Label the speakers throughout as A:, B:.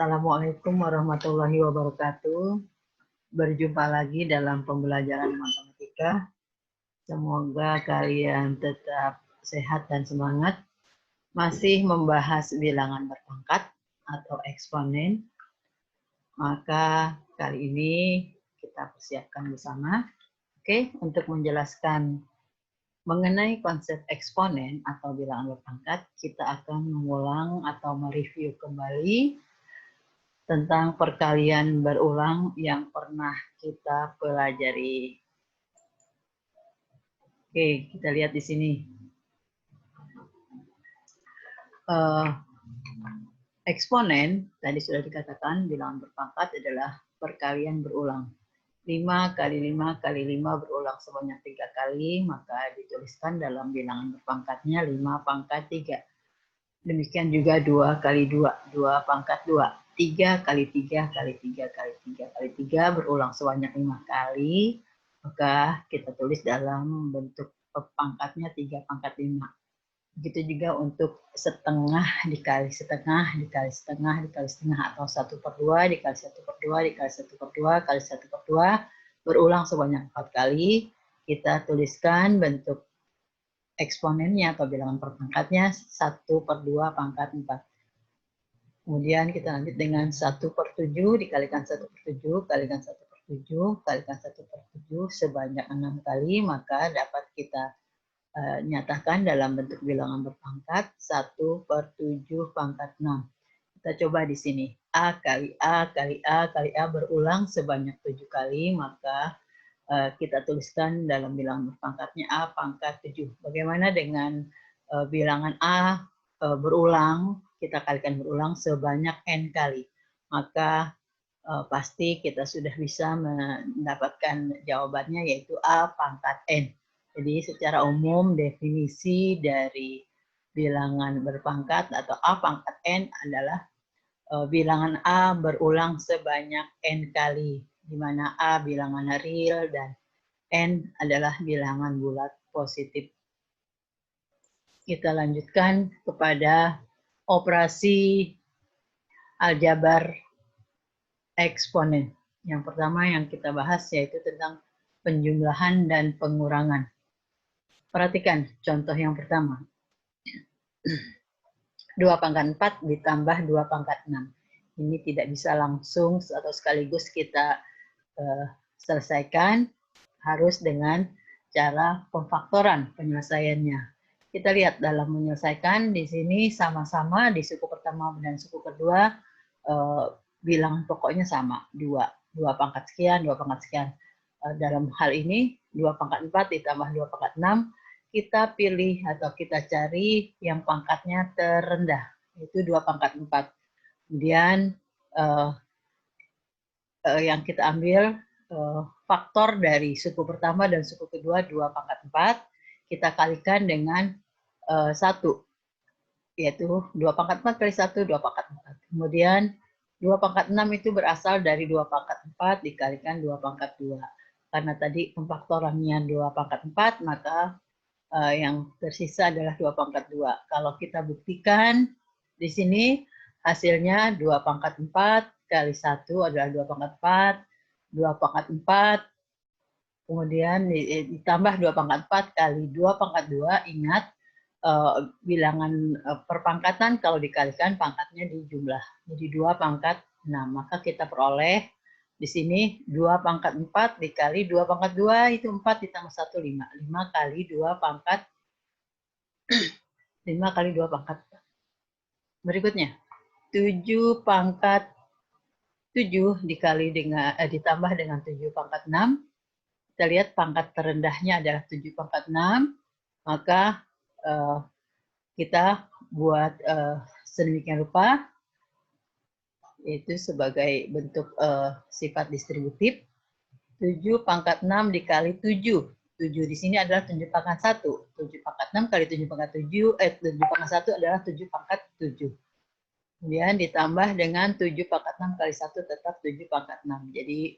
A: Assalamualaikum warahmatullahi wabarakatuh. Berjumpa lagi dalam pembelajaran matematika. Semoga kalian tetap sehat dan semangat. Masih membahas bilangan berpangkat atau eksponen. Maka kali ini kita persiapkan bersama. Oke, untuk menjelaskan mengenai konsep eksponen atau bilangan berpangkat, kita akan mengulang atau mereview kembali tentang perkalian berulang yang pernah kita pelajari. Oke, kita lihat di sini. Eksponen, tadi sudah dikatakan, bilangan berpangkat adalah perkalian berulang. 5 kali 5 kali 5 berulang sebanyak 3 kali, maka dituliskan dalam bilangan berpangkatnya 5 pangkat 3. Demikian juga 2 kali 2, 2 pangkat 2. 3 kali 3 kali 3 kali 3 kali 3 berulang sebanyak 5 kali, maka kita tulis dalam bentuk pangkatnya 3 pangkat 5. Begitu juga untuk setengah dikali setengah dikali setengah dikali setengah atau 1/2 dikali 1/2 dikali 1/2 kali 1/2 berulang sebanyak 4 kali. Kita tuliskan bentuk eksponennya atau bilangan perpangkatnya 1/2 pangkat 4. Kemudian kita lanjut dengan 1/7 dikalikan 1/7 kalikan 1/7 kalikan 1/7 sebanyak 6 kali, maka dapat kita nyatakan dalam bentuk bilangan berpangkat 1/7 pangkat 6. Kita coba di sini. A kali A kali A kali A berulang sebanyak 7 kali, maka kita tuliskan dalam bilangan berpangkatnya A pangkat 7. Bagaimana dengan bilangan A berulang, kita kalikan berulang sebanyak N kali. Maka pasti kita sudah bisa mendapatkan jawabannya, yaitu A pangkat N. Jadi secara umum definisi dari bilangan berpangkat atau A pangkat N adalah bilangan A berulang sebanyak N kali, di mana A bilangan real dan N adalah bilangan bulat positif. Kita lanjutkan kepada operasi aljabar eksponen. Yang pertama yang kita bahas yaitu tentang penjumlahan dan pengurangan. Perhatikan contoh yang pertama. 2 pangkat 4 ditambah 2 pangkat 6. Ini tidak bisa langsung atau sekaligus kita selesaikan, harus dengan cara pemfaktoran penyelesaiannya. Kita lihat dalam menyelesaikan, di sini sama-sama di suku pertama dan suku kedua bilangan pokoknya sama, 2. 2 pangkat sekian, 2 pangkat sekian. Dalam hal ini 2 pangkat 4 ditambah 2 pangkat 6, kita pilih atau kita cari yang pangkatnya terendah, yaitu 2 pangkat 4. Kemudian yang kita ambil faktor dari suku pertama dan suku kedua 2 pangkat 4, kita kalikan dengan 1, yaitu 2 pangkat 4 kali 1, 2 pangkat 4. Kemudian 2 pangkat 6 itu berasal dari 2 pangkat 4 dikalikan 2 pangkat 2. Karena tadi pemfaktorannya 2 pangkat 4, maka yang tersisa adalah 2 pangkat 2. Kalau kita buktikan, di sini hasilnya 2 pangkat 4 kali 1 adalah 2 pangkat 4, 2 pangkat 4, kemudian ditambah 2 pangkat 4 kali 2 pangkat 2, ingat bilangan perpangkatan kalau dikalikan pangkatnya dijumlah. Jadi 2 pangkat 6, maka kita peroleh di sini 2 pangkat 4 dikali 2 pangkat 2 itu 4 ditambah 1, 5. 5 kali 2 pangkat 5 kali 2 pangkat. Berikutnya 7 pangkat 7 dikali dengan ditambah dengan 7 pangkat 6. Kita lihat pangkat terendahnya adalah 7 pangkat 6. Maka kita buat sedemikian rupa, yaitu sebagai bentuk sifat distributif. 7 pangkat 6 dikali 7. 7 di sini adalah 7 pangkat 1. 7 pangkat 6 kali 7 pangkat 7, 7 pangkat 1 adalah 7 pangkat 7. Kemudian ditambah dengan 7 pangkat 6 kali 1 tetap 7 pangkat 6. Jadi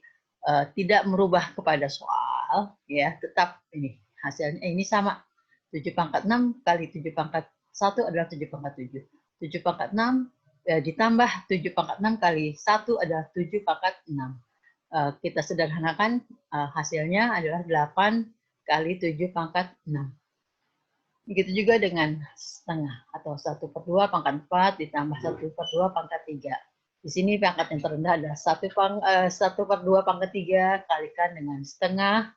A: tidak merubah kepada soal, ya, tetap ini hasilnya ini sama. 7 pangkat 6 kali 7 pangkat 1 adalah 7 pangkat 7. 7 pangkat 6 ditambah 7 pangkat 6 kali 1 adalah 7 pangkat 6. Kita sederhanakan, hasilnya adalah 8 kali 7 pangkat 6. Begitu juga dengan setengah, atau 1/2 pangkat 4 ditambah 1/2 pangkat 3. Di sini pangkat yang terendah adalah 1/2 pangkat 3 kalikan dengan setengah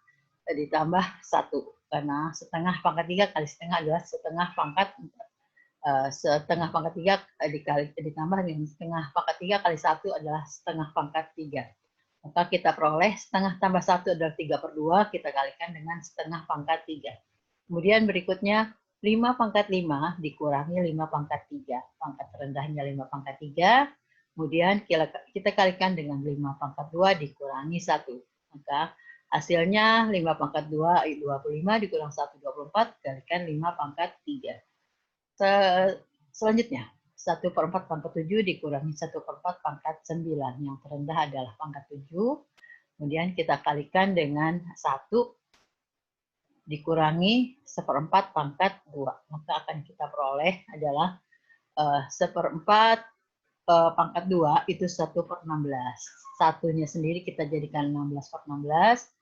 A: ditambah 1. Karena setengah pangkat 3 kali setengah adalah setengah pangkat 4. Setengah pangkat 3 ditambah dengan setengah pangkat 3 kali 1 adalah setengah pangkat 3. Maka kita peroleh setengah tambah 1 adalah 3/2, kita kalikan dengan setengah pangkat 3. Kemudian berikutnya 5 pangkat 5 dikurangi 5 pangkat 3. Pangkat rendahnya 5 pangkat 3. Kemudian kita kalikan dengan 5 pangkat 2 dikurangi 1. Maka hasilnya 5 pangkat 2, 25 dikurang 1, 24, kalikan 5 pangkat 3. Selanjutnya, 1/4 pangkat 7 dikurangi 1/4 pangkat 9. Yang terendah adalah pangkat 7. Kemudian kita kalikan dengan 1 dikurangi 1/4 pangkat 2. Maka akan kita peroleh adalah 1/4 pangkat 2 itu 1/16. Satunya sendiri kita jadikan 16/16,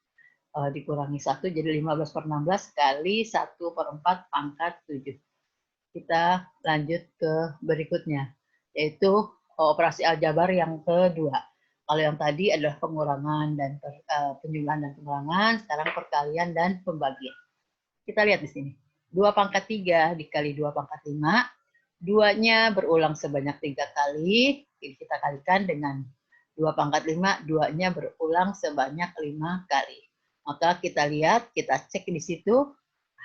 A: dikurangi 1 jadi 15/16 kali 1/4 pangkat 7. Kita lanjut ke berikutnya, yaitu operasi aljabar yang kedua. Kalau yang tadi adalah pengurangan dan penjumlahan dan pengurangan, sekarang perkalian dan pembagian. Kita lihat di sini. 2 pangkat 3 dikali 2 pangkat 5. 2-nya berulang sebanyak 3 kali. Kita kalikan dengan 2 pangkat 5. 2-nya berulang sebanyak 5 kali. Maka kita lihat, kita cek di situ.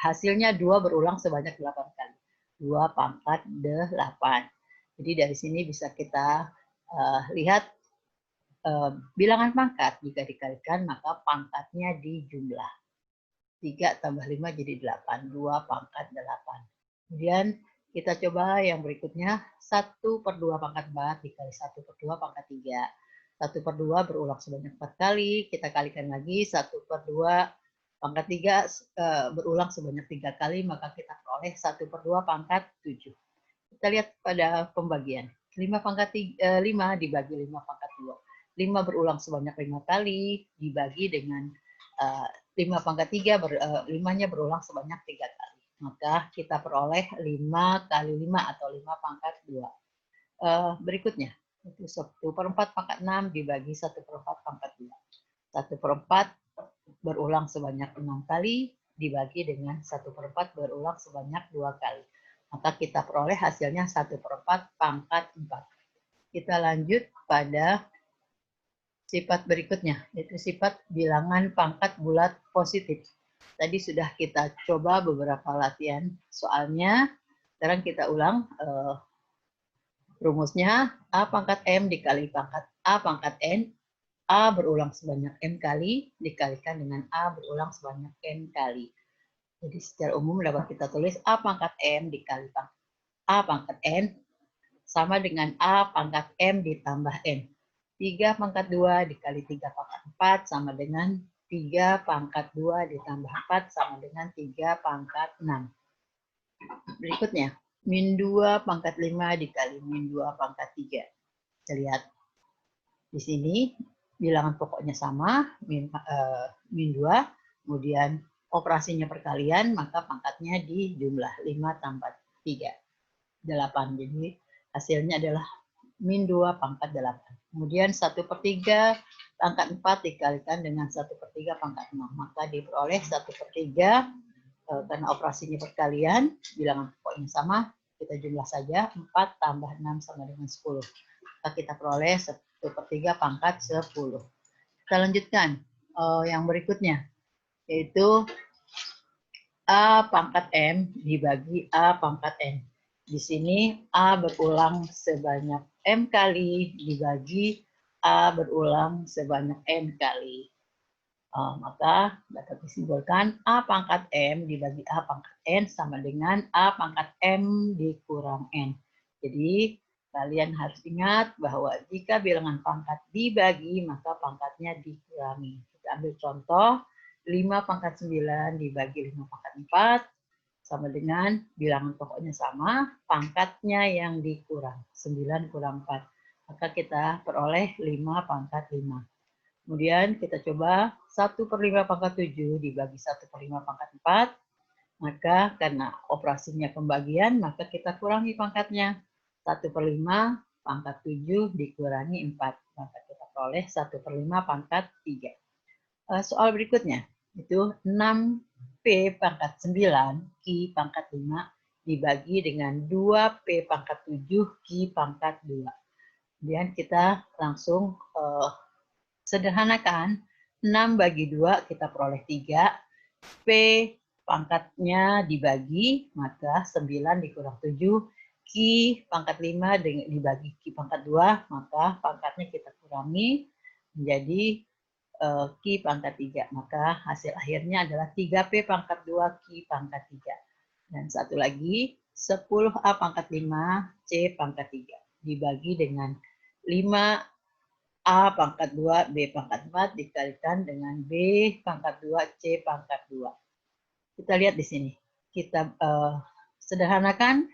A: Hasilnya 2 berulang sebanyak 8 kali. 2 pangkat 8. Jadi dari sini bisa kita lihat bilangan pangkat jika dikalikan maka pangkatnya dijumlah. 3 tambah 5 jadi 8. 2 pangkat 8. Kemudian kita coba yang berikutnya. 1/2 pangkat 4 dikali 1/2 pangkat 3. 1/2 berulang sebanyak 4 kali. Kita kalikan lagi 1/2 pangkat 3 berulang sebanyak 3 kali. Maka kita peroleh 1/2 pangkat 7. Kita lihat pada pembagian. 5 dibagi 5 pangkat 2. 5 berulang sebanyak 5 kali dibagi dengan 5 pangkat 3, 5-nya berulang sebanyak 3 kali. Maka kita peroleh 5 kali 5 atau 5 pangkat 2. Berikutnya, itu 1/4 pangkat 6 dibagi 1/4 pangkat 2. 1/4 berulang sebanyak 6 kali dibagi dengan 1/4 berulang sebanyak 2 kali. Maka kita peroleh hasilnya 1/4 pangkat 4. Kita lanjut pada sifat berikutnya, yaitu sifat bilangan pangkat bulat positif. Tadi sudah kita coba beberapa latihan soalnya. Sekarang kita ulang rumusnya. A pangkat M dikali pangkat A pangkat N. A berulang sebanyak M kali dikalikan dengan A berulang sebanyak N kali. Jadi secara umum dapat kita tulis A pangkat M dikali pangkat A pangkat N sama dengan A pangkat M ditambah N. 3 pangkat 2 dikali 3 pangkat 4 sama dengan 3 pangkat 2 ditambah 4 sama dengan 3 pangkat 6. Berikutnya, min 2 pangkat 5 dikali min 2 pangkat 3. Kita lihat di sini bilangan pokoknya sama, min 2, kemudian operasinya perkalian, maka pangkatnya dijumlah 5 tambah 3, 8. Jadi hasilnya adalah min 2 pangkat 8. Kemudian 1/3 pangkat 4 dikalikan dengan 1/3 pangkat 6. Maka diperoleh 1/3 karena operasinya perkalian, bilangan pokoknya sama, kita jumlah saja 4 tambah 6 sama dengan 10. Maka kita peroleh 1/3 pangkat 10. Kita lanjutkan yang berikutnya, yaitu A pangkat M dibagi A pangkat N. Di sini A berulang sebanyak M kali dibagi A berulang sebanyak N kali. Maka dapat disimpulkan A pangkat M dibagi A pangkat N sama dengan A pangkat M dikurang N. Jadi kalian harus ingat bahwa jika bilangan pangkat dibagi maka pangkatnya dikurangi. Kita ambil contoh 5 pangkat 9 dibagi 5 pangkat 4 sama dengan bilangan pokoknya sama, pangkatnya yang dikurang, 9 kurang 4. Maka kita peroleh 5 pangkat 5. Kemudian kita coba 1/5 pangkat 7 dibagi 1/5 pangkat 4. Maka karena operasinya pembagian, maka kita kurangi pangkatnya. 1/5 pangkat 7 dikurangi 4. Maka kita peroleh 1/5 pangkat 3. Soal berikutnya, itu 6P pangkat 9 Q pangkat 5 dibagi dengan 2P pangkat 7 Q pangkat 2. Kemudian kita langsung sederhanakan. 6 bagi 2 kita peroleh 3. P pangkatnya dibagi, maka 9 dikurang 7. Q pangkat 5 dibagi Q pangkat 2, maka pangkatnya kita kurangi menjadi Q pangkat 3. Maka hasil akhirnya adalah 3P pangkat 2 Q pangkat 3. Dan satu lagi, 10A pangkat 5 C pangkat 3 dibagi dengan 5A pangkat 2 B pangkat 4 dikalikan dengan B pangkat 2 C pangkat 2. Kita lihat di sini. Kita sederhanakan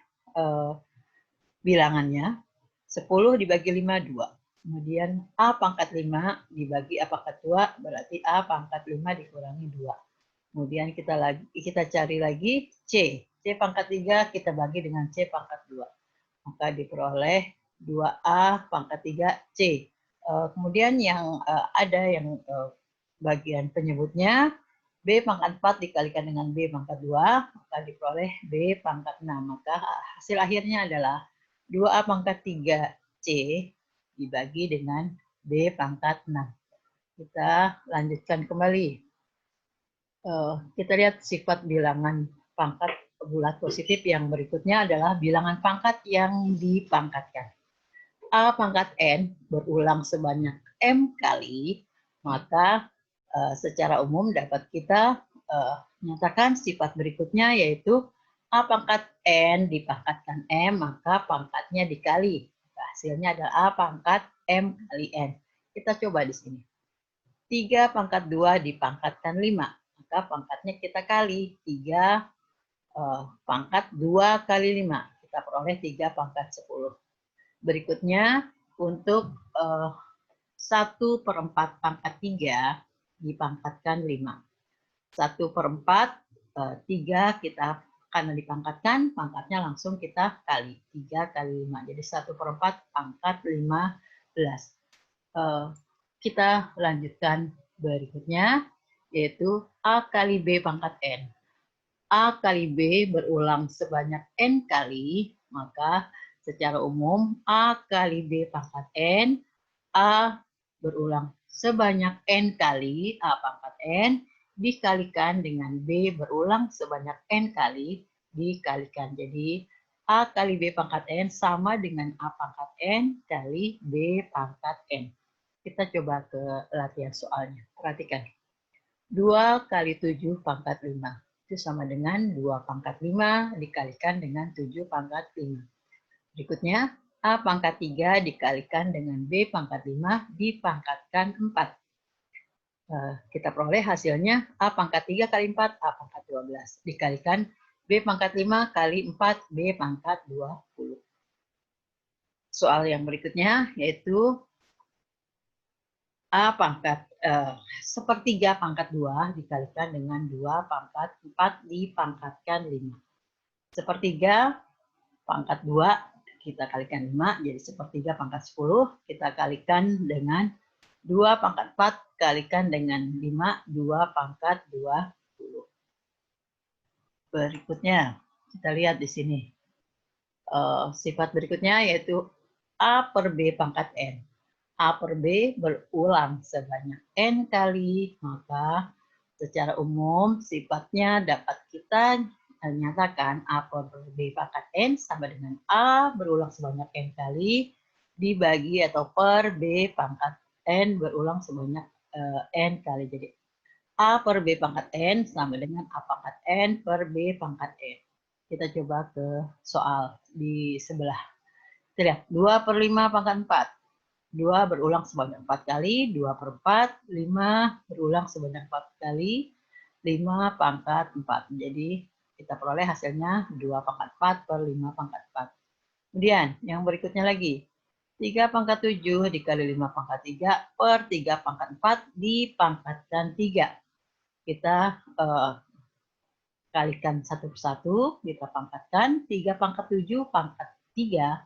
A: bilangannya. 10 dibagi 5, 2. Kemudian A pangkat 5 dibagi A pangkat 2, berarti A pangkat 5 dikurangi 2. Kemudian kita cari lagi C. C pangkat 3 kita bagi dengan C pangkat 2. Maka diperoleh 2A pangkat 3 C. Kemudian yang ada yang bagian penyebutnya B pangkat 4 dikalikan dengan B pangkat 2, maka diperoleh B pangkat 6. Maka hasil akhirnya adalah 2A pangkat 3 C dibagi dengan B pangkat 6. Kita lanjutkan kembali. Kita lihat sifat bilangan pangkat bulat positif yang berikutnya adalah bilangan pangkat yang dipangkatkan. A pangkat N berulang sebanyak M kali, maka secara umum dapat kita nyatakan sifat berikutnya, yaitu A pangkat N dipangkatkan M, maka pangkatnya dikali. Hasilnya adalah A pangkat M kali N. Kita coba di sini. 3 pangkat 2 dipangkatkan 5, maka pangkatnya kita kali. 3 pangkat 2 kali 5, kita peroleh 3 pangkat 10. Berikutnya, untuk 1/4 pangkat 3 dipangkatkan 5. 1/4, 3 kita karena dipangkatkan, pangkatnya langsung kita kali. 3 kali 5, jadi 1/4 pangkat 15. Kita lanjutkan berikutnya, yaitu A kali B pangkat N. A kali B berulang sebanyak N kali, maka secara umum A kali B pangkat N, A berulang sebanyak N kali A pangkat N, dikalikan dengan B berulang sebanyak N kali, dikalikan. Jadi A kali B pangkat N sama dengan A pangkat N kali B pangkat N. Kita coba ke latihan soalnya. Perhatikan. 2 kali 7 pangkat 5. Itu sama dengan 2 pangkat 5 dikalikan dengan 7 pangkat 5. Berikutnya, A pangkat 3 dikalikan dengan B pangkat 5 dipangkatkan 4. Kita peroleh hasilnya A pangkat 3 kali 4, A pangkat 12. Dikalikan B pangkat 5 kali 4, B pangkat 20. Soal yang berikutnya yaitu A pangkat 1/3 pangkat 2 dikalikan dengan 2 pangkat 4 dipangkatkan 5. 1/3 pangkat 2 kita kalikan 5, jadi 1/3 pangkat 10, kita kalikan dengan 2 pangkat 4 kalikan dengan 5, 2 pangkat 20. Berikutnya, kita lihat di sini. Sifat berikutnya yaitu A per B pangkat N. A per B berulang sebanyak N kali, maka secara umum sifatnya dapat kita nyatakan A per B pangkat N sama dengan A berulang sebanyak N kali dibagi atau per B pangkat N berulang sebanyak N kali. Jadi A per B pangkat N sama dengan A pangkat N per B pangkat N. Kita coba ke soal di sebelah. Kita lihat 2/5 pangkat 4. 2 berulang sebanyak 4 kali, 2/4, 5 berulang sebanyak 4 kali, 5 pangkat 4. Jadi Kita peroleh hasilnya 2 pangkat 4 per 5 pangkat 4. Kemudian yang berikutnya lagi. 3 pangkat 7 dikali 5 pangkat 3 per 3 pangkat 4 dipangkatkan 3. Kita kalikan satu persatu, kita pangkatkan 3 pangkat 7 pangkat 3,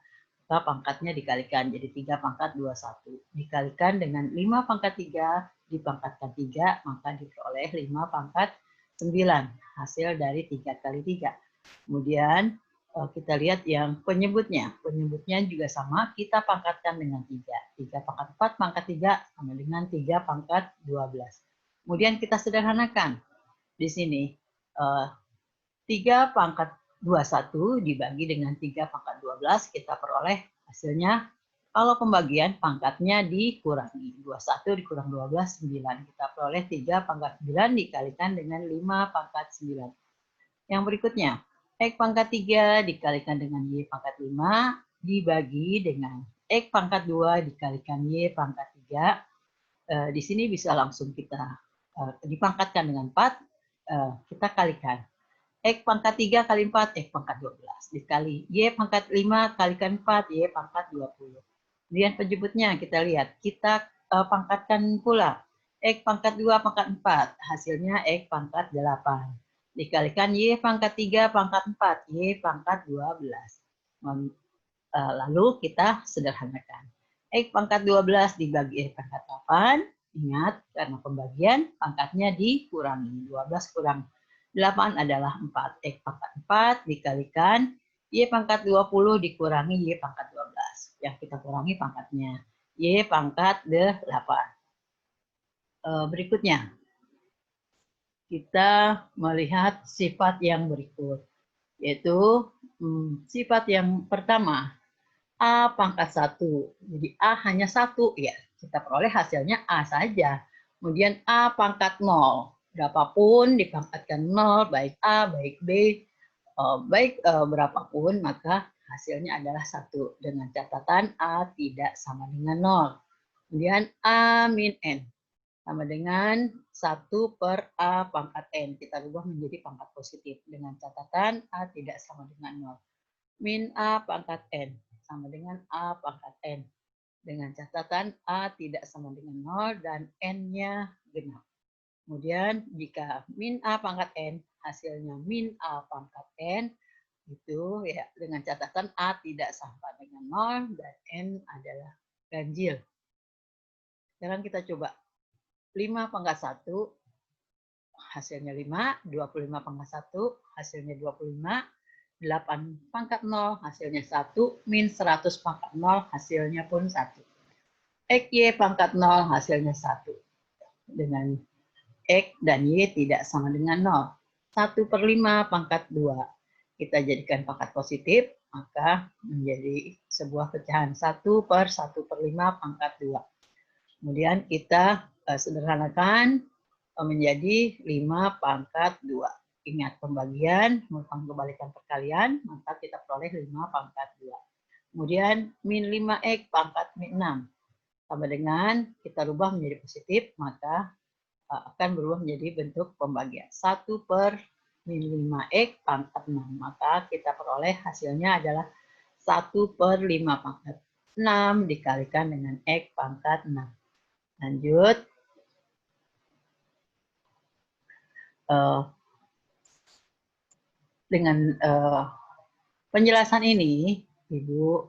A: maka pangkatnya dikalikan jadi 3 pangkat 21. Dikalikan dengan 5 pangkat 3 dipangkatkan 3, maka diperoleh 5 pangkat 9, hasil dari 3 kali 3. Kemudian kita lihat yang penyebutnya. Penyebutnya juga sama, kita pangkatkan dengan 3. 3 pangkat 4 pangkat 3 sama dengan 3 pangkat 12. Kemudian kita sederhanakan. Di sini 3 pangkat 21 dibagi dengan 3 pangkat 12, kita peroleh hasilnya, kalau pembagian pangkatnya dikurangi. 21 dikurang 12, 9. Kita peroleh 3 pangkat 9 dikalikan dengan 5 pangkat 9. Yang berikutnya, X pangkat 3 dikalikan dengan Y pangkat 5 dibagi dengan X pangkat 2 dikalikan Y pangkat 3. Di sini bisa langsung kita dipangkatkan dengan 4, kita kalikan. X pangkat 3 kali 4, X pangkat 12. Dikali Y pangkat 5 kalikan 4, Y pangkat 20. Kemudian penyebutnya kita lihat, kita pangkatkan pula. X pangkat 2 pangkat 4, hasilnya X pangkat 8. Dikalikan Y pangkat 3 pangkat 4, Y pangkat 12. Lalu kita sederhanakan. X pangkat 12 dibagi X pangkat 8. Ingat, karena pembagian pangkatnya dikurangi. 12 kurang 8 adalah 4. X pangkat 4 dikalikan Y pangkat 20 dikurangi Y pangkat 12. Yang kita kurangi pangkatnya. Y pangkat 8. Berikutnya, kita melihat sifat yang berikut. Yaitu sifat yang pertama, A pangkat 1. Jadi A hanya 1 ya. Kita peroleh hasilnya A saja. Kemudian A pangkat 0. Berapapun dipangkatkan 0, baik A, baik B, baik berapapun, maka hasilnya adalah 1. Dengan catatan A tidak sama dengan 0. Kemudian A min N. Sama dengan 1 per A pangkat N. Kita rubah menjadi pangkat positif. Dengan catatan A tidak sama dengan 0. Min A pangkat N. Sama dengan A pangkat N. Dengan catatan A tidak sama dengan 0 dan N-nya genap. Kemudian jika min A pangkat N, hasilnya min A pangkat N, itu ya dengan catatan A tidak sama dengan 0 dan N adalah ganjil. Sekarang kita coba. 5 pangkat 1, hasilnya 5. 25 pangkat 1, hasilnya 25. 8 pangkat 0, hasilnya 1. Min 100 pangkat 0, hasilnya pun 1. X, Y pangkat 0, hasilnya 1. Dengan X dan Y tidak sama dengan 0. 1 per 5 pangkat 2. Kita jadikan pangkat positif, maka menjadi sebuah pecahan. 1 per 1 per 5 pangkat 2. Kemudian kita sederhanakan menjadi 5 pangkat 2. Ingat pembagian, kebalikan perkalian, maka kita peroleh 5 pangkat 2. Kemudian min 5X pangkat min 6. Sama dengan kita rubah menjadi positif, maka akan berubah menjadi bentuk pembagian. 1 per min 5X pangkat 6. Maka kita peroleh hasilnya adalah 1 per 5 pangkat 6 dikalikan dengan X pangkat 6. Lanjut. Dengan penjelasan ini, Ibu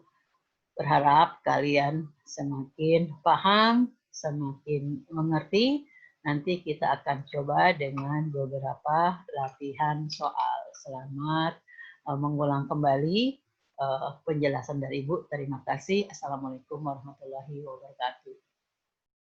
A: berharap kalian semakin paham, semakin mengerti. Nanti kita akan coba dengan beberapa latihan soal. Selamat mengulang kembali penjelasan dari Ibu. Terima kasih. Assalamualaikum warahmatullahi wabarakatuh.